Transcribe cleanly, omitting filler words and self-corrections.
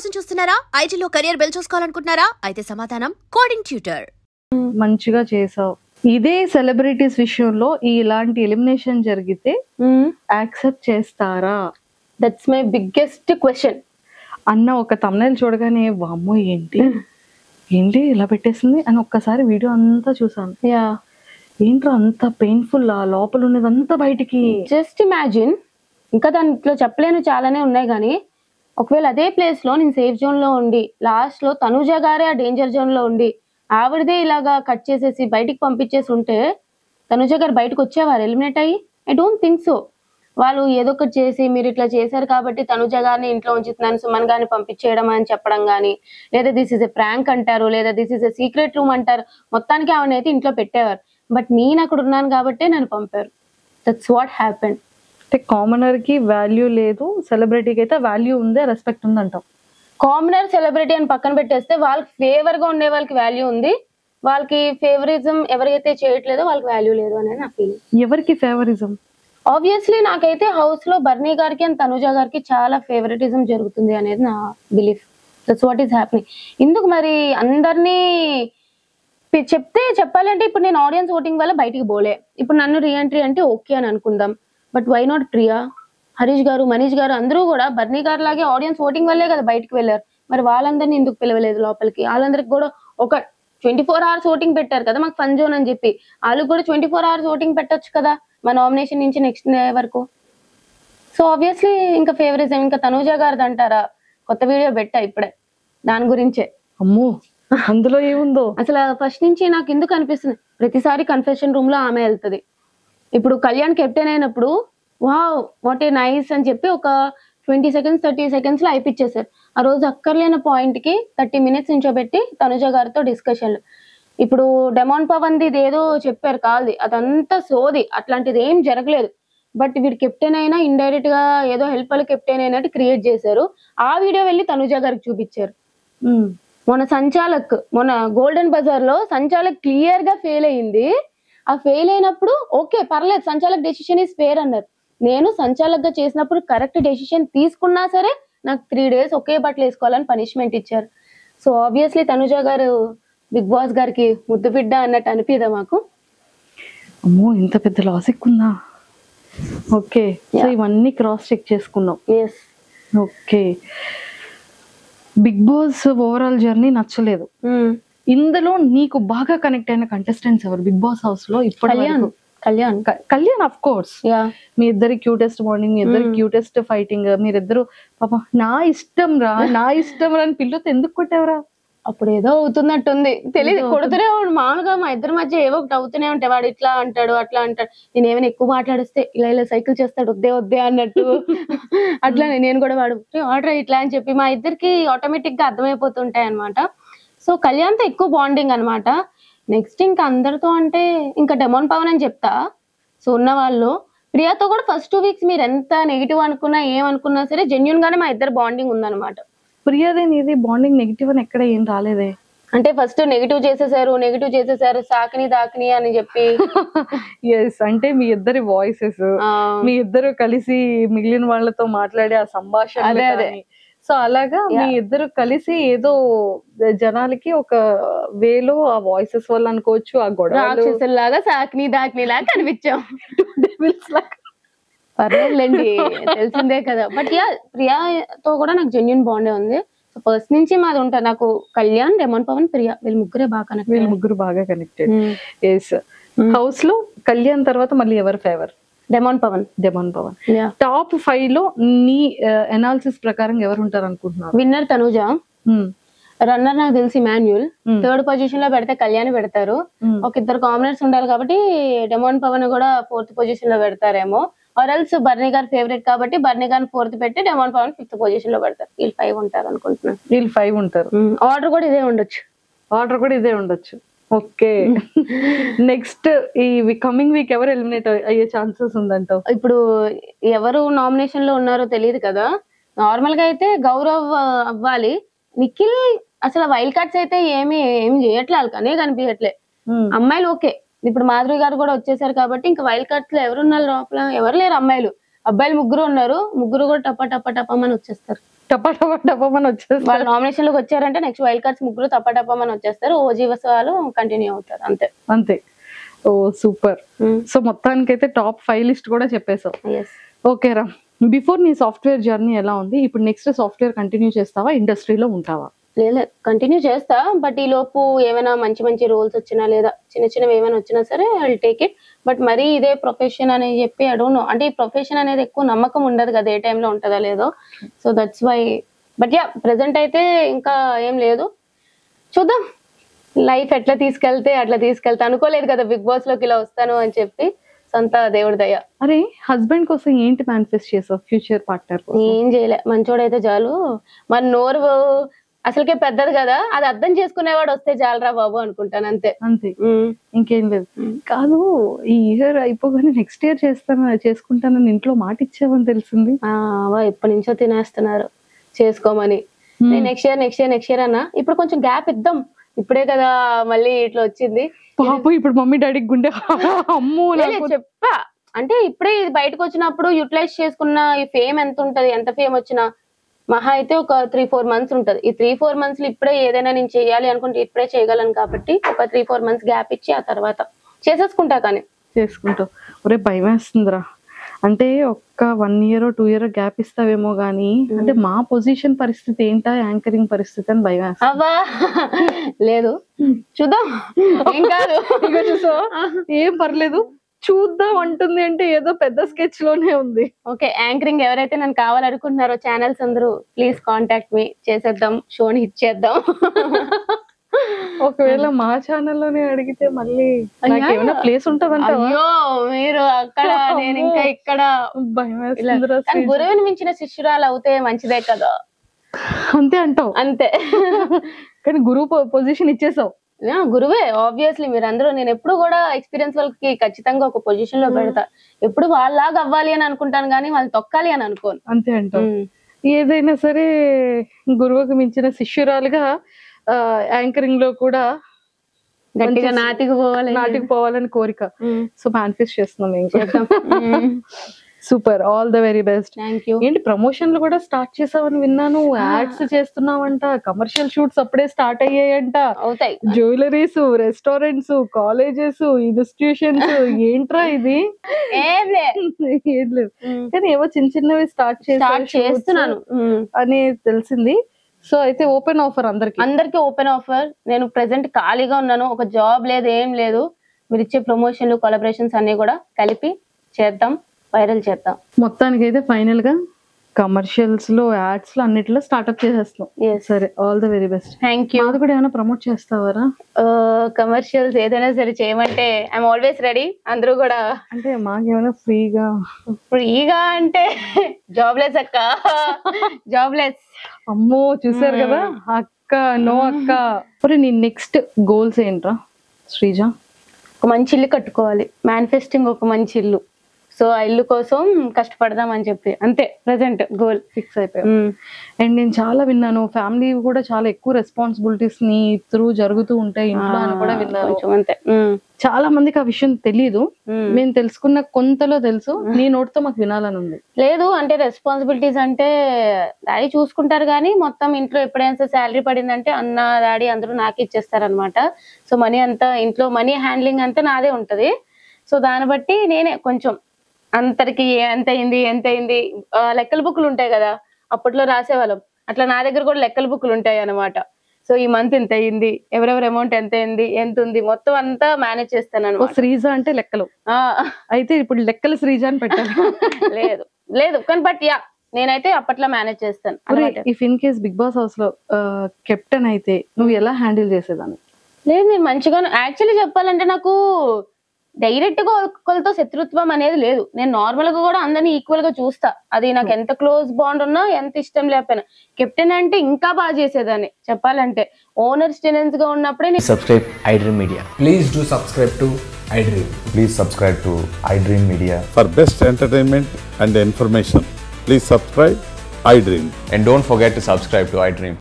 కోసం చూస్తున్నారా? ఐటీలో కెరియర్ బిల్డ్ చేసుకోవాలనుకుంటున్నారా? అయితే సమాధానం కోడింగ్ ట్యూటర్. మంచిగా చేసావు. ఇదే సెలబ్రిటీస్ విషయంలో ఇలాంటి ఎలిమినేషన్ జరిగితే యాక్సెప్ట్ చేస్తారా? దట్స్ మై బిగ్గెస్ట్ క్వశ్చన్ అన్న ఒక thumbnail చూడగానే వామ్మో ఏంటి ఇలా పెట్టేసింది అని ఒక్కసారి వీడియో అంతా చూసాను. ఏంట్రా అంత పెయిన్ఫుల్, ఆ లోపల ఉన్నదంతా బయటికి. జస్ట్ ఇమాజిన్, ఇంకా దాంట్లో చెప్పలేను చాలానే ఉన్నాయి కానీ ఒకవేళ అదే ప్లేస్ లో నేను సేఫ్ జోన్ లో ఉండి లాస్ట్ లో తనుజ గారే ఆ డేంజర్ జోన్ లో ఉండి ఆవిడదే ఇలాగా కట్ చేసేసి బయటికి పంపించేసి ఉంటే తనుజ గారు బయటకు వచ్చేవారు ఎలిమినేట్ అయ్యి? I don't think so. వాళ్ళు ఏదో ఒకటి చేసి మీరు ఇట్లా చేశారు కాబట్టి తనుజ గారిని ఇంట్లో ఉంచుతున్నాను, సుమన్ గారిని పంపించేయడం అని చెప్పడం కానీ, లేదా దిస్ ఇస్ ఎ ప్రాంక్ అంటారు, లేదా this is a secret room అంటారు. మొత్తానికి ఆవిడ అయితే ఇంట్లో పెట్టేవారు. బట్ నేను అక్కడ ఉన్నాను కాబట్టి నన్ను పంపారు. That's what happen. అంటే కామనర్ కి వాల్యూ లేదు, సెలబ్రిటీకి అయితే వాల్యూ ఉంది, రెస్పెక్ట్ ఉంది అంటాం. కామనర్ సెలబ్రిటీ అని పక్కన పెట్టేస్తే వాళ్ళకి ఫేవర్ గా ఉండే వాళ్ళకి వాల్యూ ఉంది, వాళ్ళకి ఫేవరిజం ఎవరైతే చేయట్లేదో వాళ్ళకి వాల్యూ లేదు అనేది నా ఫీలింగ్. ఎవరికి ఫేవరిజం? ఆబ్వియస్లీ నాకైతే హౌస్ లో బర్నీ గారికి అండ్ తనుజ గారికి చాలా ఫేవరెటిజం జరుగుతుంది అనేది నా belief. That's what is happening. ఇందుకు మరి అందరినీ చెప్పాలంటే ఇప్పుడు నేను ఆడియన్స్ ఓటింగ్ వల్ల బయటికి పోలే, ఇప్పుడు నన్ను రీఎంట్రీ అంటే ఓకే అని అనుకుందాం. But why not Priya, Harish గారు, మనీష్ గారు అందరూ కూడా బర్నీ గారు లాగే ఆడియన్స్ ఓటింగ్ వల్లే కదా బయటకు వెళ్ళారు. మరి వాళ్ళందరినీ ఎందుకు పిలవలేదు లోపలికి? వాళ్ళందరికి కూడా ఒక 24 hours ఓటింగ్ పెట్టారు కదా మాకు ఫన్ జోన్ అని చెప్పి, వాళ్ళకి కూడా 24 hours ఓటింగ్ పెట్టొచ్చు కదా మా నామినేషన్ నుంచి నెక్స్ట్ డే వరకు. సో ఆబ్వియస్లీ ఇంకా ఫేవరిజం ఇంకా తనూజ గారిది అంటారా? కొత్త వీడియో పెట్టా ఇప్పుడే దాని గురించే. అమ్మో అందులో ఏముందో అసలు ఫస్ట్ నుంచి నాకు ఎందుకు అనిపిస్తుంది, ప్రతిసారి కన్ఫెషన్ రూమ్ లో ఆమె వెళ్తుంది. ఇప్పుడు కళ్యాణ్ కెప్టెన్ అయినప్పుడు వావ్ వాట్ ఏ నైస్ అని చెప్పి ఒక 20 seconds 30 seconds లో అయిపిచ్చేసారు. ఆ రోజు అక్కర్లేని పాయింట్ కి 30 minutes నుంచోబెట్టి తనుజ గారితో డిస్కషన్లు. ఇప్పుడు డెమాన్ పవన్ ది ఏదో చెప్పారు కాల్ది, అదంతా సోది, అట్లాంటిది ఏం జరగలేదు. బట్ వీడు కెప్టెన్ అయినా ఇండైరెక్ట్ గా ఏదో హెల్ప్ వాళ్ళు కెప్టెన్ అయినట్టు క్రియేట్ చేశారు. ఆ వీడియో వెళ్ళి తనుజ గారికి చూపించారు. మొన్న గోల్డెన్ బజార్ లో సంచాలక్ క్లియర్ గా ఫెయిల్ అయ్యింది. ఆ ఫెయిల్ అయినప్పుడు ఓకే పర్లేదు, సంచాలక్ డెసిషన్ ఈస్ ఫేర్ అన్నారు. నేను సంచాలక్ గా చేసినప్పుడు కరెక్ట్ డెసిషన్ తీసుకున్నా సరే నాకు 3 days ఒకే బట్టలు వేసుకోవాలని పనిష్మెంట్ ఇచ్చారు. సో ఆబ్వియస్లీ తనుజ గారు బిగ్ బాస్ గారికి ముద్దు బిడ్డ అన్నట్టు అనిపిదా మాకు? అమ్మో ఇంత పెద్ద లాజిక్ ఉందా? ఓకే, సో ఇవన్నీ క్రాస్ చెక్ చేసుకున్నాం. Yes. Okay, big boss overall journey నచ్చలేదు. ఇందులో నీకు బాగా కనెక్ట్ అయిన కంటెస్టెంట్స్ ఎవరు బిగ్ బాస్ హౌస్ లో? ఇప్పుడు కళ్యాణ్ ఆఫ్ కోర్స్. మీ ఇద్దరి క్యూటెస్ట్ మార్నింగ్, మీ ఇద్దరి క్యూటెస్ట్ ఫైటింగ్, మీరిద్దరు పాప నా ఇష్టం రా అని పిల్లతో ఎందుకు కొట్టేవరా? అప్పుడు ఏదో అవుతున్నట్టుంది తెలియదు, కొడుతూనే ఉండు మామూలుగా. మా ఇద్దరి మధ్య ఏవో ఒకటి అవుతూనే ఉంటాయి. వాడు ఇట్లా అంటాడు అట్లా అంటాడు, నేను ఏమైనా ఎక్కువ మాట్లాడిస్తే ఇలా సైకిల్ చేస్తాడు వద్దే అన్నట్టు. అట్లానే నేను కూడా వాడు ఆర్డర్ ఇట్లా అని చెప్పి మా ఇద్దరికి ఆటోమేటిక్ గా అర్థమైపోతుంటాయి అనమాట. సో కళ్యాణ్తో ఎక్కువ బాండింగ్ అనమాట. నెక్స్ట్ ఇంకా అందరితో అంటే ఇంకా డెమాన్ పవన్ అని చెప్తా. సో ఉన్న వాళ్ళు ప్రియాతో కూడా ఫస్ట్ 2 weeks మీరు ఎంత నెగిటివ్ అనుకున్నా ఏమనుకున్నా సరే జెన్యున్ గానే మా ఇద్దరు బాండింగ్ ఉందన్నమాట. ప్రియాదే నీది బాండింగ్ నెగిటివ్ అని ఎక్కడ ఏం రాలేదే. అంటే ఫస్ట్ నెగిటివ్ చేసేసారు సాకిని దాకిని అని చెప్పి. ఎస్, అంటే మీ ఇద్దరి వాయిసెస్, మీ ఇద్దరు కలిసి మిగిలిన వాళ్ళతో మాట్లాడే ఆ సంభాషణ, అదే సో అలాగా మీ ఇద్దరు కలిసి ఏదో జనాలకి ఒక వేలో ఆ వాయిసెస్ వల్ల అనుకోవచ్చు, ఆ గొడవలాగా సాకిని దాకిని లాగా కనిపించాం. పర్లేదులేండి తెలిసిందే కదా. బట్ ప్రియాతో కూడా నాకు జెన్యున్ బాండే ఉంది. సో ఫస్ట్ నుంచి మాది ఉంటారు. నాకు కళ్యాణ్, డెమాన్ పవన్, ప్రియా వీళ్ళు ముగ్గురు బాగా కనెక్టెడ్. ఎస్, హౌస్ లో కళ్యాణ్ తర్వాత మళ్ళీ ఎవరు ఫేవర్? డెమాన్ పవన్. టాప్ 5 లో నీ అనాలిసిస్ ప్రకారం ఎవరు ఉంటారు అనుకుంటున్నారు? విన్నర్ తనుజ, రన్నర్ నాకు తెలిసి మాన్యుల్, 3rd పొజిషన్ లో పెడితే కళ్యాణ్ పెడతారు. ఒక 2 కామనర్స్ ఉండాలి కాబట్టి డెమాన్ పవన్ కూడా 4th పొజిషన్ లో పెడతారేమో. ఆర్ఎల్స్ బర్నీ గారు ఫేవరెట్ కాబట్టి బర్నీ గారిని 4th పెట్టి డెమాన్ పవన్ 5th పొజిషన్ లో పెడతారు. వీళ్ళు 5 ఉంటారు అనుకుంటున్నాను. వీళ్ళు 5 ఉంటారు. ఆర్డర్ కూడా ఇదే ఉండొచ్చు. ఓకే, నెక్స్ట్ ఈ కమింగ్ వీక్ ఎవరు ఎలిమినేట్ అయ్యే ఛాన్సెస్ ఉందంటావు? ఇప్పుడు ఎవరు నామినేషన్ లో ఉన్నారో తెలియదు కదా. నార్మల్ గా అయితే గౌరవ్ అవ్వాలి. నిఖిల్ అసలు వైల్డ్ కార్డ్స్ అయితే ఏం చేయట్లేదు, కానీ కనిపించట్లే. అమ్మాయిలు ఓకే, ఇప్పుడు మాధురి గారు కూడా వచ్చేసారు కాబట్టి ఇంకా వైల్డ్ కార్డ్స్ లో ఎవరున్నారు లోపల? ఎవరు లేరు అమ్మాయిలు. అబ్బాయిలు 3 ఉన్నారు. 3 కూడా టప టప టపమని వచ్చేస్తారు. టపమని వచ్చేస్తారు. వాళ్ళు నామినేషన్ లోకి వచ్చారంటే నెక్స్ట్ వైల్డ్ కార్డ్స్ ముగ్గురు తప్పటప్పమని వచ్చేస్తారు. ఓజీవస్ వాళ్ళు కంటిన్యూ అవుతారు అంతే. అంతే. ఓ సూపర్. సో మొత్తానికి అయితే టాప్ 5 లిస్ట్ కూడా చెప్పేసావు. ఓకే రా, బిఫోర్ నీ సాఫ్ట్వేర్ జర్నీ ఎలా ఉంది, ఇప్పుడు నెక్స్ట్ సాఫ్ట్వేర్ కంటిన్యూ చేస్తావా, ఇండస్ట్రీలో ఉంటావా? లేదు కంటిన్యూ చేస్తా, బట్ ఈ లోపు ఏమైనా మంచి మంచి రోల్స్ వచ్చినా లేదా చిన్న చిన్నవి ఏమైనా వచ్చినా సరే I will take it. But మరీ ఇదే ప్రొఫెషన్ అని చెప్పి ఐ డోంట్ నో, అంటే ఈ ప్రొఫెషన్ అనేది ఎక్కువ నమ్మకం ఉండదు కదా ఏ టైంలో ఉంటుందో లేదో. So that's why. But ya present అయితే ఇంకా ఏం లేదు, చూద్దాం లైఫ్ ఎట్లా తీసుకెళ్తే అట్లా తీసుకెళ్తా. అనుకోలేదు కదా బిగ్ బాస్ లోకి ఇలా వస్తాను అని చెప్పి, సొంత దేవుడి దయ. అరే హస్బెండ్ కోసం ఏంటి మేనిఫెస్ట్ చేసావు, ఫ్యూచర్ పార్ట్నర్? ఏం చేయలే, మంచోడైతే చాలు. మన నోరు అసలుకే పెద్దది కదా, అది అర్థం చేసుకునేవాడు వస్తే చాలరా బాబు అనుకుంటాను అంతే. అంతే, ఇంకేం లేదు. కాదు, ఈ ఇయర్ అయిపోగానే నెక్స్ట్ ఇయర్ చేసుకుంటానని ఇంట్లో మాట ఇచ్చావని తెలిసింది. ఎప్పటి నుంచో తినేస్తున్నారు చేసుకోమని. నెక్స్ట్ ఇయర్ అన్నా, ఇప్పుడు కొంచెం గ్యాప్ ఇద్దాం, ఇప్పుడే కదా మళ్ళీ ఇట్లా వచ్చింది. ఇప్పుడు మమ్మీ డాడీకి గుండె అమ్మో చెప్పా. అంటే ఇప్పుడే ఇది బయటకు వచ్చినప్పుడు యూటిలైజ్ చేసుకున్న ఈ ఫేమ్ ఎంత ఉంటది, ఎంత ఫేమ్ వచ్చినా మహా అయితే ఒక 3-4 మంత్స్ ఉంటది. ఈ 3-4 మంత్స్ లో ఇప్పుడే ఏదైనా నేను చేయాలి అనుకుంటే ఇప్పుడే చేయగలను కాబట్టి ఒక 3-4 మంత్స్ గ్యాప్ ఇచ్చి ఆ తర్వాత చేసేసుకుంటా. కానీ చేసుకుంటావు. ఒరే భయం వేస్తుందిరా, అంటే ఒక్క 1 year 2 year గ్యాప్ ఇస్తావేమో గానీ, అంటే మా పొజిషన్ పరిస్థితి ఏంటా, యాంకరింగ్ పరిస్థితి అని భయం వేస్తా. అవ్వా లేదు, చూద్దాం, ఏం కాదు. చూసా, ఏం పర్లేదు, చూద్దాం అంటుంది అంటే ఏదో పెద్ద స్కెచ్ లోనే ఉంది. ఓకే, యాంకరింగ్ ఎవరైతే నన్ను కావాలనుకుంటున్నారో ఛానల్స్ అందరూ ప్లీజ్ కాంటాక్ట్ మీ, చేసేద్దాం, షోని హిట్ చేద్దాం. ఒకవేళ మా ఛానల్లోనే అడిగితే మళ్ళీ ఏమైనా ప్లేస్ ఉంటదంట? అయ్యో మీరు అక్కడ నేను ఇంకా ఇక్కడ. గురువుని మించిన శిష్యురాలు అవుతే మంచిదే కదా. అంతే అంటావు? అంతే. కానీ గురువు పొజిషన్ ఇచ్చేసావు. గురువే ఆబ్వియస్లీ. మీరందరూ, నేను ఎప్పుడు కూడా ఎక్స్పీరియన్స్ వాళ్ళకి ఖచ్చితంగా ఒక పొజిషన్ లో పెడతా. ఎప్పుడు వాళ్ళలాగా అవ్వాలి అని అనుకుంటాను కానీ వాళ్ళు తొక్కాలి అని అనుకోను. అంతే అంటావు. ఏదైనా సరే గురువుకు మించిన శిష్యురాలుగా యాంకరింగ్ లో కూడా గట్టిగా నాటికి పోవాలని కోరిక. సో మేనిఫెస్ట్ చేస్తున్నాం ఇంకా. Super, all the very best. ఏంటి ప్రమోషన్లు కూడా స్టార్ట్ చేసావని విన్నాను, యాడ్స్ చేస్తున్నావంట, కమర్షియల్ షూట్స్ అప్పుడే స్టార్ట్ అయ్యాయంట. జ్యువెలరీస్, రెస్టారెంట్స్, కాలేజెస్, ఇన్స్టిట్యూషన్స్, ఏంట్రా ఇది? ఏం లేదు కానీ ఏవో చిన్న చిన్నవి స్టార్ట్ చేస్తున్నాను అని తెలిసింది. సో అయితే ఓపెన్ ఆఫర్ అందరికి ఓపెన్ ఆఫర్. నేను ప్రెసెంట్ ఖాళీగా ఉన్నాను, ఒక జాబ్ లేదు, ఏం లేదు. మీరు ఇచ్చే ప్రమోషన్లు, కొలాబరేషన్స్ అన్ని కూడా కలిపి చేద్దాం, వైరల్ చేద్దాం. మొత్తానికి అయితే ఫైనల్ గా కమర్షియల్స్ లో, యాడ్స్ లో, అన్నిటిలో స్టార్ట్అప్ చేసేస్తాం. సరే, all the very best. Thank you. అది కూడా ఏమైనా ప్రమోట్ చేస్తావారా? కమర్షియల్స్ ఏదైనా సరే చేయమంటే ఐఎమ్ ఆల్వేస్ రెడీ. అందరూ కూడా. అంటే మాకేమైనా ఫ్రీగా అంటే జాబ్లెస్ అక్క, జాబ్లెస్. అమ్మో చూసారు కదా అక్క, నో అక్క. మరి నీ నెక్స్ట్ గోల్స్ ఏంట్రా శ్రీజ? ఒక మంచి ఇల్లు కట్టుకోవాలి, మేనిఫెస్టింగ్ ఒక మంచి ఇల్లు. సో ఆ ఇల్లు కోసం కష్టపడదాం అని చెప్పి అంతే ప్రెసెంట్ గోల్ ఫిక్స్ అయిపోయాయి. అండ్ నేను చాలా విన్నాను, ఫ్యామిలీ కూడా చాలా ఎక్కువ రెస్పాన్సిబిలిటీస్ ని త్రూ జరుగుతూ ఉంటాయి ఇంట్లో అని కూడా విన్నాను. అంతే, చాలా మందికి ఆ విషయం తెలియదు. మేము తెలుసుకున్న కొంతలో తెలుసు, నీ నోటితో మాకు వినాలని ఉంది. లేదు అంటే రెస్పాన్సిబిలిటీస్ అంటే డాడీ చూసుకుంటారు కానీ మొత్తం ఇంట్లో ఎప్పుడైనా శాలరీ పడిందంటే అన్న, డాడీ అందరూ నాకే ఇచ్చేస్తారనమాట. సో మనీ అంతా ఇంట్లో, మనీ హ్యాండ్లింగ్ అంతా నాదే ఉంటది. సో దాన్ని బట్టి నేనే కొంచెం అందరికి ఎంత అయింది లెక్కల బుక్లు ఉంటాయి కదా, అప్పట్లో రాసేవాళ్ళం, అట్లా నా దగ్గర కూడా లెక్కల బుక్లు ఉంటాయి అనమాట. సో ఈ మంత్ ఎంత అయింది, ఎవరెవరి అమౌంట్ ఎంత అయింది, ఎంత ఉంది, మొత్తం అంతా మేనేజ్ చేస్తాను. శ్రీజ అంటే లెక్కలు. అయితే ఇప్పుడు లెక్కలు శ్రీజ అని పెట్టాలి. లేదు కానీ బట్ యా నేనైతే అప్పట్లో మేనేజ్ చేస్తాను. If in case big boss house లో కెప్టెన్ అయితే నువ్వు ఎలా హ్యాండిల్ చేసేదాన్ని? లేదు, నేను మంచిగా, యాక్చువల్లీ చెప్పాలంటే నాకు డైరెక్ట్ గా ఒకరితో శత్రుత్వం అనేది లేదు. నేను నార్మల్ గా కూడా అందరినీ ఈక్వల్ గా చూస్తా. అది నాకు ఎంత క్లోజ్ బాండ్ ఉన్నా, ఎంత ఇష్టం లేకపోయినా. కెప్టెన్ అంటే ఇంకా బాగా చేసేదాన్ని చెప్పాలంటే. ఓనర్స్ టెనెంట్స్ గా ఉన్నప్పుడే. Subscribe iDream Media. Please do subscribe to iDream. Please subscribe to iDream Media. For best entertainment and information, please subscribe iDream. And don't forget to subscribe to iDream.